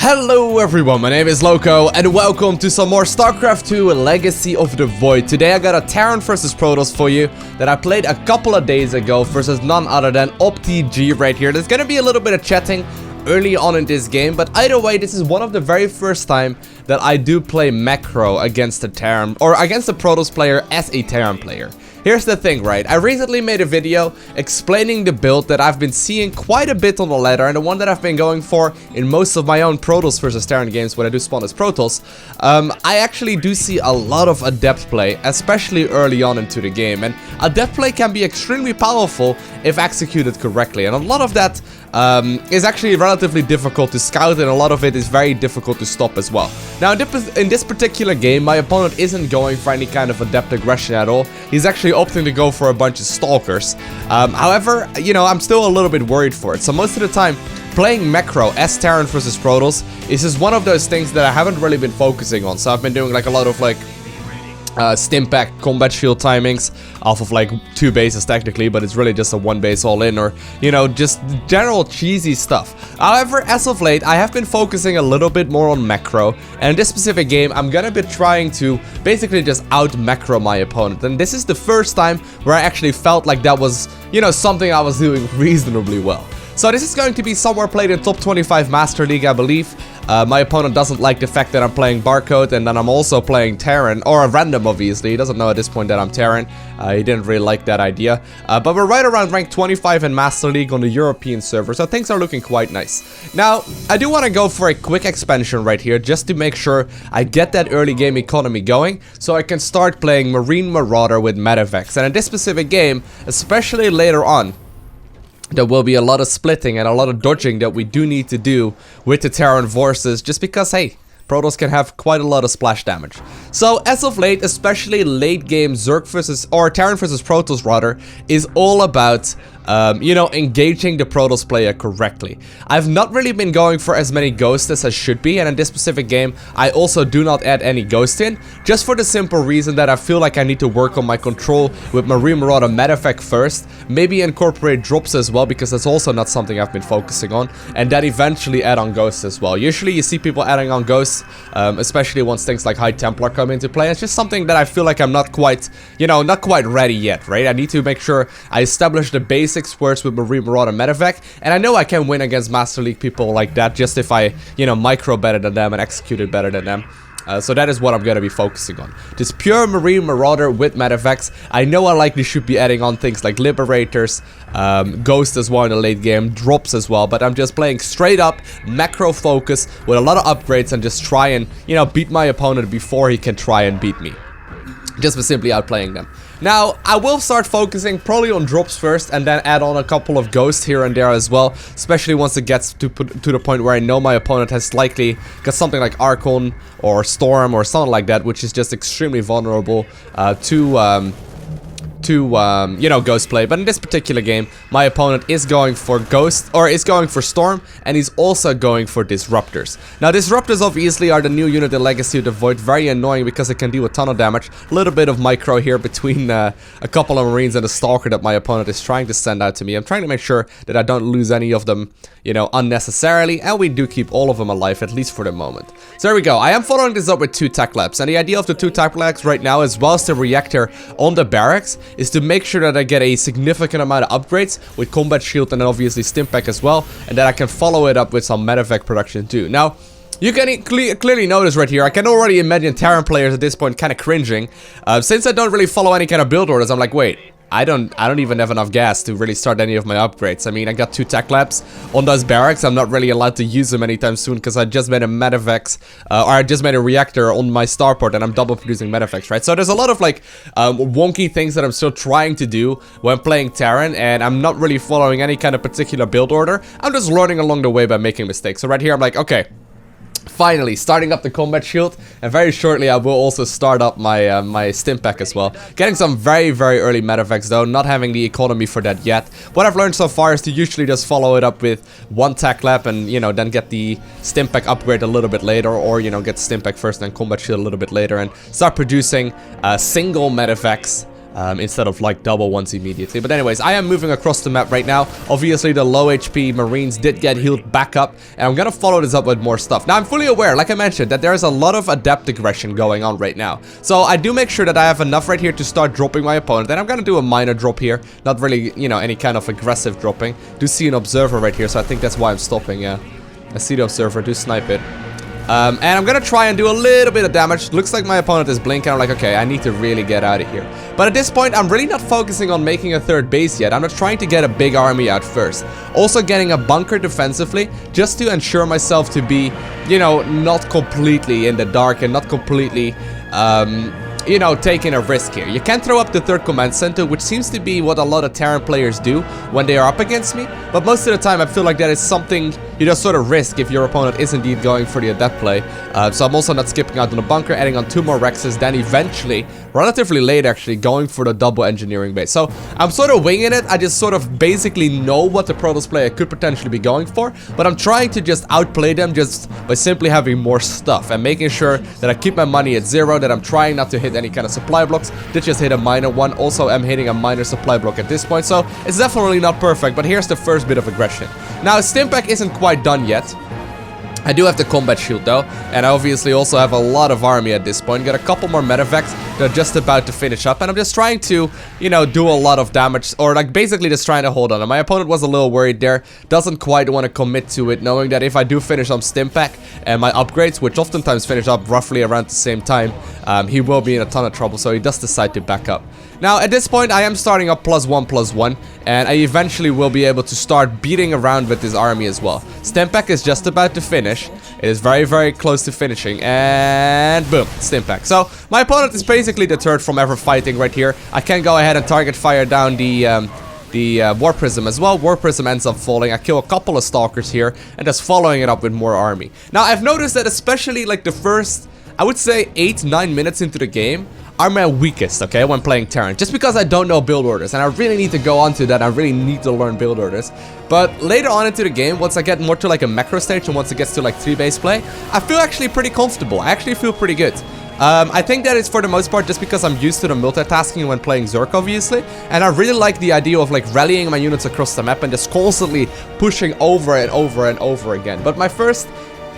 Hello everyone, my name is Lowko and welcome to some more StarCraft 2 Legacy of the Void. Today I got a Terran versus Protoss for you that I played a couple of days ago versus none other than OpTG right here. There's gonna be a little bit of chatting early on in this game, but either way, this is one of the very first time that I do play macro against a Terran, or against a Protoss player as a Terran player. Here's the thing, right? I recently made a video explaining the build that I've been seeing quite a bit on the ladder, and the one that I've been going for in most of my own Protoss versus Terran games when I do spawn as Protoss. I actually do see a lot of adept play, especially early on into the game, and adept play can be extremely powerful if executed correctly, and a lot of that is actually relatively difficult to scout, and a lot of it is very difficult to stop as well. Now in this particular game, my opponent isn't going for any kind of adept aggression at all. He's actually opting to go for a bunch of stalkers. However, you know, I'm still a little bit worried for it. So most of the time, playing macro as Terran versus Protoss is just one of those things that I haven't really been focusing on. So I've been doing like a lot of like stim pack combat shield timings off of like 2 bases technically, but it's really just a 1 base all in, or you know, just general cheesy stuff. However, as of late I have been focusing a little bit more on macro, and in this specific game I'm gonna be trying to basically just out macro my opponent, and this is the first time where I actually felt like that was, you know, something I was doing reasonably well. So this is going to be somewhere played in top 25 Master League, I believe. My opponent doesn't like the fact that I'm playing Barcode and then I'm also playing Terran, or a random obviously. He doesn't know at this point that I'm Terran. He didn't really like that idea. But we're right around rank 25 in Master League on the European server, so things are looking quite nice. Now, I do want to go for a quick expansion right here, just to make sure I get that early game economy going, so I can start playing Marine Marauder with Medivacs. And in this specific game, especially later on, there will be a lot of splitting and a lot of dodging that we do need to do with the Terran forces, just because, hey, Protoss can have quite a lot of splash damage. So as of late, especially late game Zerg versus, or Terran versus Protoss rather, is all about you know, engaging the Protoss player correctly. I've not really been going for as many ghosts as I should be, and in this specific game I also do not add any ghost in, just for the simple reason that I feel like I need to work on my control with Marine Marauder Medivac first, maybe incorporate drops as well, because that's also not something I've been focusing on, and then eventually add on ghosts as well. Usually you see people adding on ghosts, especially once things like High Templar come into play. It's just something that I feel like I'm not quite, you know, not quite ready yet, right? I need to make sure I establish the basics first with Marine Marauder Medivac, and I know I can win against Master League people like that just if I, you know, micro better than them and execute it better than them. So that is what I'm going to be focusing on. Just pure Marine Marauder with Medivacs. I know I likely should be adding on things like Liberators, Ghost as well in the late game, drops as well, but I'm just playing straight up macro focus with a lot of upgrades and just try and, you know, beat my opponent before he can try and beat me. Just by simply outplaying them. Now, I will start focusing probably on drops first, and then add on a couple of ghosts here and there as well, especially once it gets to the point where I know my opponent has likely got something like Archon or Storm or something like that, which is just extremely vulnerable to you know, ghost play. But in this particular game, my opponent is going for ghost, or is going for Storm, and he's also going for Disruptors. Now Disruptors obviously are the new unit in Legacy of the Void, very annoying because it can do a ton of damage. A little bit of micro here between a couple of Marines and a Stalker that my opponent is trying to send out to me. I'm trying to make sure that I don't lose any of them, you know, unnecessarily, and we do keep all of them alive, at least for the moment. So there we go. I am following this up with 2 tech labs, and the idea of the 2 tech labs right now, as well as the reactor on the barracks, is to make sure that I get a significant amount of upgrades with combat shield and then obviously stim pack as well, and that I can follow it up with some medevac production too. Now, you can clearly notice right here, I can already imagine Terran players at this point kind of cringing. Since I don't really follow any kind of build orders, I'm like, wait, I don't even have enough gas to really start any of my upgrades. I mean, I got 2 tech labs on those barracks. I'm not really allowed to use them anytime soon because I just made a medevacs, or I just made a reactor on my starport, and I'm double producing medevacs, right? So there's a lot of like wonky things that I'm still trying to do when playing Terran, and I'm not really following any kind of particular build order. I'm just learning along the way by making mistakes. So right here, I'm like, okay, finally starting up the combat shield, and very shortly I will also start up my my stim pack as well. Getting some very early medevacs though, not having the economy for that yet. What I've learned so far is to usually just follow it up with 1 tech lab, and you know, then get the stim pack upgrade a little bit later, or you know, get stim pack first and then combat shield a little bit later, and start producing single medevacs instead of like double ones immediately. But anyways, I am moving across the map right now. Obviously, the low HP Marines did get healed back up, and I'm gonna follow this up with more stuff. Now, I'm fully aware, like I mentioned, that there is a lot of adept aggression going on right now. So I do make sure that I have enough right here to start dropping my opponent, and I'm gonna do a minor drop here, not really, you know, any kind of aggressive dropping. Do see an observer right here, so I think that's why I'm stopping. Yeah, I see the observer. Do snipe it. And I'm gonna try and do a little bit of damage. Looks like my opponent is blinking. I'm like, okay, I need to really get out of here. But at this point, I'm really not focusing on making a third base yet. I'm not trying to get a big army out first. Also getting a bunker defensively, just to ensure myself to be, you know, not completely in the dark and not completely, you know, taking a risk here. You can throw up the third command center, which seems to be what a lot of Terran players do when they are up against me. But most of the time, I feel like that is something you just sort of risk if your opponent is indeed going for the adept play. So I'm also not skipping out on the bunker, adding on 2 more Rexes, then eventually, relatively late actually, going for the double engineering base. So I'm sort of winging it. I just sort of basically know what the Protoss player could potentially be going for, but I'm trying to just outplay them just by simply having more stuff and making sure that I keep my money at 0, that I'm trying not to hit any kind of supply blocks. Did just hit a minor one. Also, I'm hitting a minor supply block at this point, so it's definitely not perfect, but here's the first bit of aggression. Now, Stimpack isn't quite done yet. I do have the combat shield though, and I obviously also have a lot of army at this point. Got a couple more medevacs that are just about to finish up, and I'm just trying to, you know, do a lot of damage, or like basically just trying to hold on. And my opponent was a little worried there, doesn't quite want to commit to it, knowing that if I do finish on Stimpack and my upgrades, which oftentimes finish up roughly around the same time, he will be in a ton of trouble, so he does decide to back up. Now, at this point, I am starting up +1/+1, and I eventually will be able to start beating around with this army as well. Stimpack is just about to finish. It is very, very close to finishing, and boom, Stimpack. So, my opponent is basically deterred from ever fighting right here. I can go ahead and target fire down the War Prism as well. War Prism ends up falling. I kill a couple of Stalkers here, and just following it up with more army. Now, I've noticed that especially like the first, I would say 8-9 minutes into the game, are my weakest, okay, when playing Terran. Just because I don't know build orders, and I really need to go on to that. I really need to learn build orders. But later on into the game, once I get more to like a macro stage, and once it gets to like 3-base play, I feel actually pretty comfortable. I actually feel pretty good. I think that is for the most part just because I'm used to the multitasking when playing Zerg, obviously, and I really like the idea of like rallying my units across the map and just constantly pushing over and over and over again. But my first,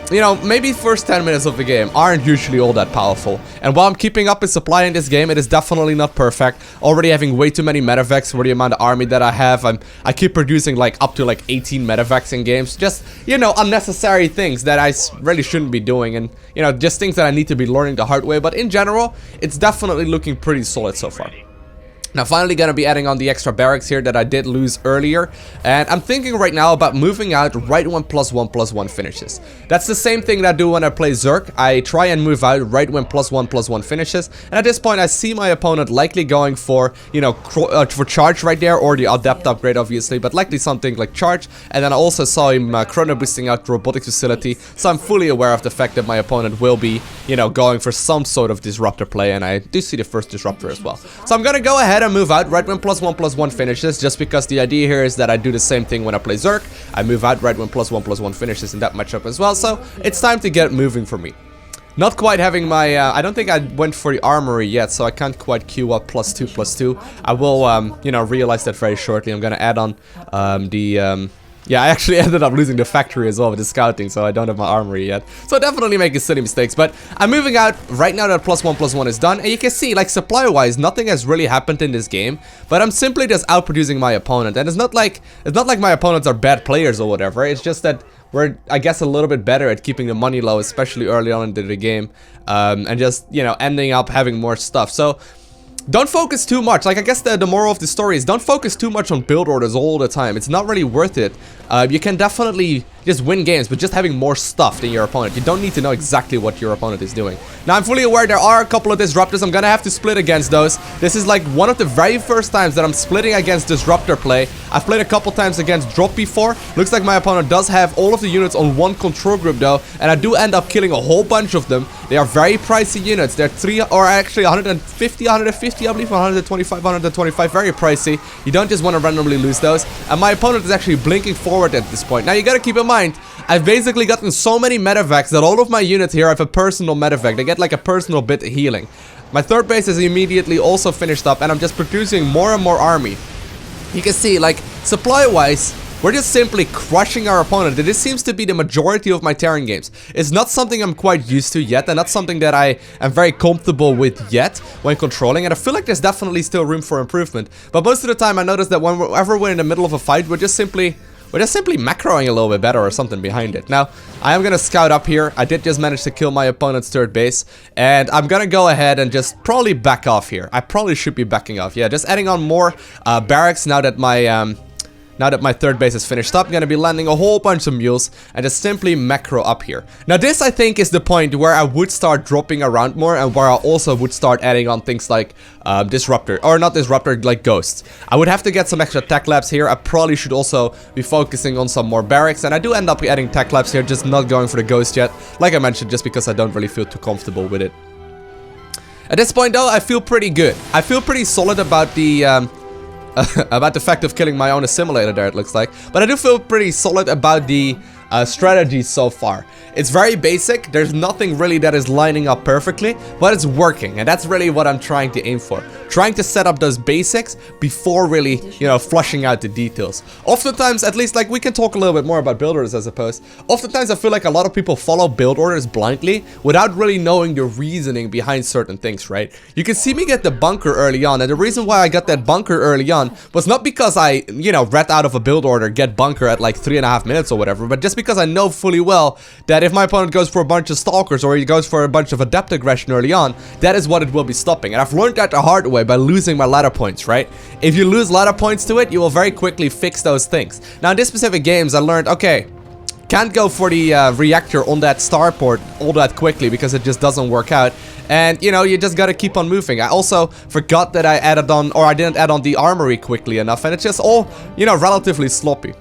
you know, maybe first 10 minutes of the game aren't usually all that powerful. And while I'm keeping up with supply in this game, it is definitely not perfect. Already having way too many medevacs for the amount of army that I have. I keep producing like up to like 18 medevacs in games. Just, you know, unnecessary things that I really shouldn't be doing. And, you know, just things that I need to be learning the hard way. But in general, it's definitely looking pretty solid so far. Now, finally gonna be adding on the extra barracks here that I did lose earlier, and I'm thinking right now about moving out right when +1/+1 finishes. That's the same thing that I do when I play Zerg. I try and move out right when +1/+1 finishes, and at this point I see my opponent likely going for, you know, for charge right there, or the adept upgrade obviously, but likely something like charge. And then I also saw him chrono boosting out the robotics facility, so I'm fully aware of the fact that my opponent will be, you know, going for some sort of disruptor play, and I do see the first disruptor as well. So I'm gonna go ahead and move out right when +1/+1 finishes, just because the idea here is that I do the same thing when I play Zerg. I move out right when +1/+1 finishes in that matchup as well, so it's time to get moving for me. Not quite having my, I don't think I went for the armory yet, so I can't quite queue up +2/+2. I will, you know, realize that very shortly. I'm gonna add on yeah, I actually ended up losing the factory as well with the scouting, so I don't have my armory yet. So definitely making silly mistakes, but I'm moving out right now that +1/+1 is done, and you can see, like, supply-wise, nothing has really happened in this game, but I'm simply just outproducing my opponent, and it's not like my opponents are bad players or whatever. It's just that we're, I guess, a little bit better at keeping the money low, especially early on into the game, and just, you know, ending up having more stuff. So don't focus too much. Like, I guess the moral of the story is don't focus too much on build orders all the time. It's not really worth it. You can definitely just win games, but just having more stuff than your opponent. You don't need to know exactly what your opponent is doing. Now, I'm fully aware there are a couple of Disruptors. I'm gonna have to split against those. This is like one of the very first times that I'm splitting against Disruptor play. I've played a couple times against Drop before. Looks like my opponent does have all of the units on one control group though, and I do end up killing a whole bunch of them. They are very pricey units. They're actually 150, I believe, 125, 125, very pricey. You don't just want to randomly lose those. And my opponent is actually blinking forward forward at this point. Now you gotta keep in mind, I've basically gotten so many medevacs that all of my units here have a personal medevac. They get like a personal bit of healing. My third base is immediately also finished up, and I'm just producing more and more army. You can see, like, supply-wise, we're just simply crushing our opponent. This seems to be the majority of my Terran games. It's not something I'm quite used to yet, and not something that I am very comfortable with yet when controlling, and I feel like there's definitely still room for improvement. But most of the time I notice that whenever we're in the middle of a fight, we're just simply macroing a little bit better or something behind it. Now, I am gonna scout up here. I did just manage to kill my opponent's third base, and I'm gonna go ahead and just probably back off here. I probably should be backing off. Yeah, just adding on more barracks now that my third base is finished up. I'm gonna be landing a whole bunch of mules and just simply macro up here. Now this, I think, is the point where I would start dropping around more, and where I also would start adding on things like disruptor, or not disruptor, like ghosts. I would have to get some extra tech labs here. I probably should also be focusing on some more barracks, and I do end up adding tech labs here, just not going for the ghost yet, like I mentioned, just because I don't really feel too comfortable with it. At this point though, I feel pretty good. I feel pretty solid about the about the fact of killing my own assimilator there, it looks like. But I do feel pretty solid about the strategy so far. It's very basic. There's nothing really that is lining up perfectly, but it's working, and that's really what I'm trying to aim for. Trying to set up those basics before really, you know, flushing out the details. Oftentimes, at least, like, we can talk a little bit more about build orders, I suppose. Oftentimes I feel like a lot of people follow build orders blindly without really knowing the reasoning behind certain things, right? You can see me get the bunker early on, and the reason why I got that bunker early on was not because I, you know, read out of a build order, get bunker at like 3.5 minutes or whatever, but just because I know fully well that if my opponent goes for a bunch of stalkers, or he goes for a bunch of adept aggression early on, that is what it will be stopping. And I've learned that the hard way by losing my ladder points, right? If you lose ladder points to it, you will very quickly fix those things. Now in this specific games, I learned, okay, can't go for the reactor on that starport all that quickly because it just doesn't work out. And, you know, you just gotta keep on moving. I also forgot that I added on, or I didn't add on the armory quickly enough, and it's just all, you know, relatively sloppy.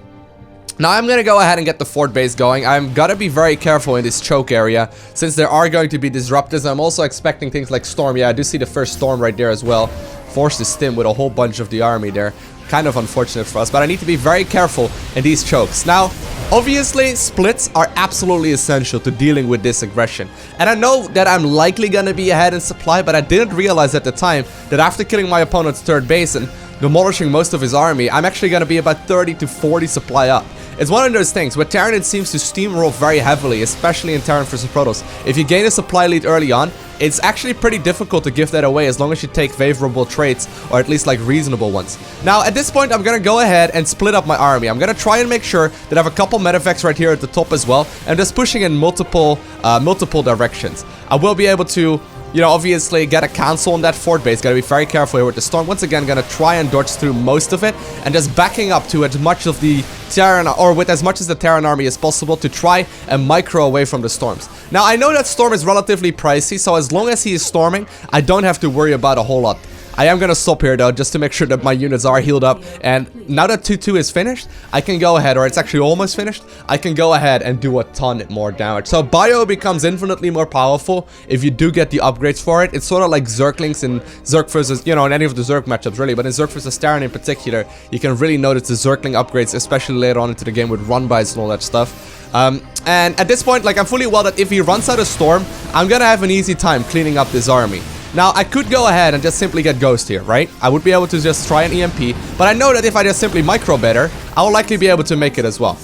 Now I'm gonna go ahead and get the fort base going. I'm gotta be very careful in this choke area, since there are going to be disruptors. I'm also expecting things like storm. Yeah, I do see the first storm right there as well. Forced to stim with a whole bunch of the army there. Kind of unfortunate for us, but I need to be very careful in these chokes. Now, obviously, splits are absolutely essential to dealing with this aggression. And I know that I'm likely gonna be ahead in supply, but I didn't realize at the time that after killing my opponent's third base and demolishing most of his army, I'm actually gonna be about 30 to 40 supply up. It's one of those things where Terran, it seems to steamroll very heavily, especially in Terran vs Protoss. If you gain a supply lead early on, it's actually pretty difficult to give that away as long as you take favorable traits, or at least like reasonable ones. Now at this point I'm gonna go ahead and split up my army. I'm gonna try and make sure that I have a couple medevacs right here at the top as well, and just pushing in multiple directions. I will be able to, you know, obviously get a cancel on that fort base. Gotta be very careful here with the storm. Once again, gonna try and dodge through most of it, and just backing up to as much of the Terran, or with as much as the Terran army as possible, to try and micro away from the storms. Now I know that storm is relatively pricey, so as long as he is storming, I don't have to worry about a whole lot. I am gonna stop here though, just to make sure that my units are healed up, and now that 2-2 is finished, I can go ahead, or it's actually almost finished, I can go ahead and do a ton more damage. So bio becomes infinitely more powerful if you do get the upgrades for it. It's sort of like Zerglings in Zerg versus, you know, in any of the Zerg matchups really, but in Zerg versus Terran in particular, you can really notice the Zergling upgrades, especially later on into the game with run-bys and all that stuff. And at this point, like, I'm fully well that if he runs out of storm, I'm gonna have an easy time cleaning up this army. Now, I could go ahead and just simply get Ghost here, right? I would be able to just try an EMP, but I know that if I just simply micro better, I will likely be able to make it as well.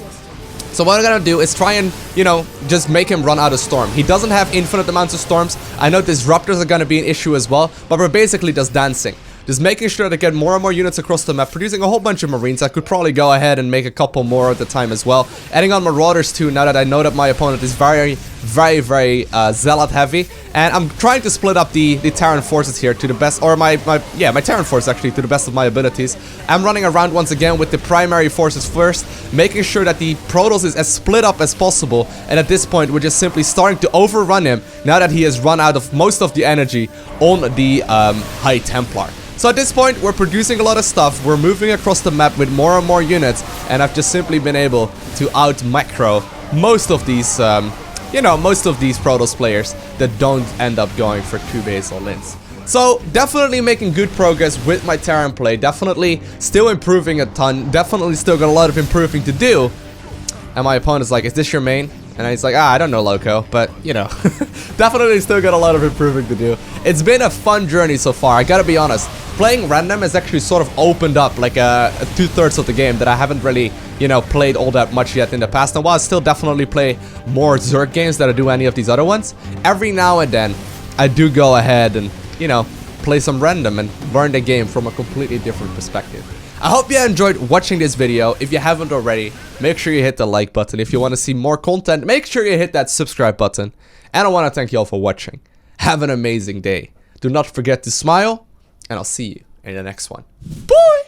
So what I'm gonna do is try and, you know, just make him run out of storm. He doesn't have infinite amounts of storms. I know disruptors are gonna be an issue as well, but we're basically just dancing. Just making sure to get more and more units across the map, producing a whole bunch of Marines. I could probably go ahead and make a couple more at the time as well. Adding on Marauders too, now that I know that my opponent is very Zealot heavy. And I'm trying to split up the Terran forces here to the best, or my Terran force actually, to the best of my abilities. I'm running around once again with the primary forces first, making sure that the Protoss is as split up as possible. And at this point, we're just simply starting to overrun him now that he has run out of most of the energy on the High Templar. So at this point, we're producing a lot of stuff, we're moving across the map with more and more units, and I've just simply been able to out-macro most of these, you know, most of these Protoss players that don't end up going for 2 basal lints. So, definitely making good progress with my Terran play, definitely still improving a ton, definitely still got a lot of improving to do, And my opponent's like, is this your main? And he's like, I don't know, Lowko. But, you know, definitely still got a lot of improving to do. It's been a fun journey so far, I gotta be honest. Playing random has actually sort of opened up like a 2/3 of the game that I haven't really, you know, played all that much yet in the past. And while I still definitely play more Zerg games than I do any of these other ones, every now and then I do go ahead and, you know, play some random and learn the game from a completely different perspective. I hope you enjoyed watching this video. If you haven't already, make sure you hit the like button. If you want to see more content, make sure you hit that subscribe button. And I want to thank you all for watching. Have an amazing day. Do not forget to smile, and I'll see you in the next one. Bye!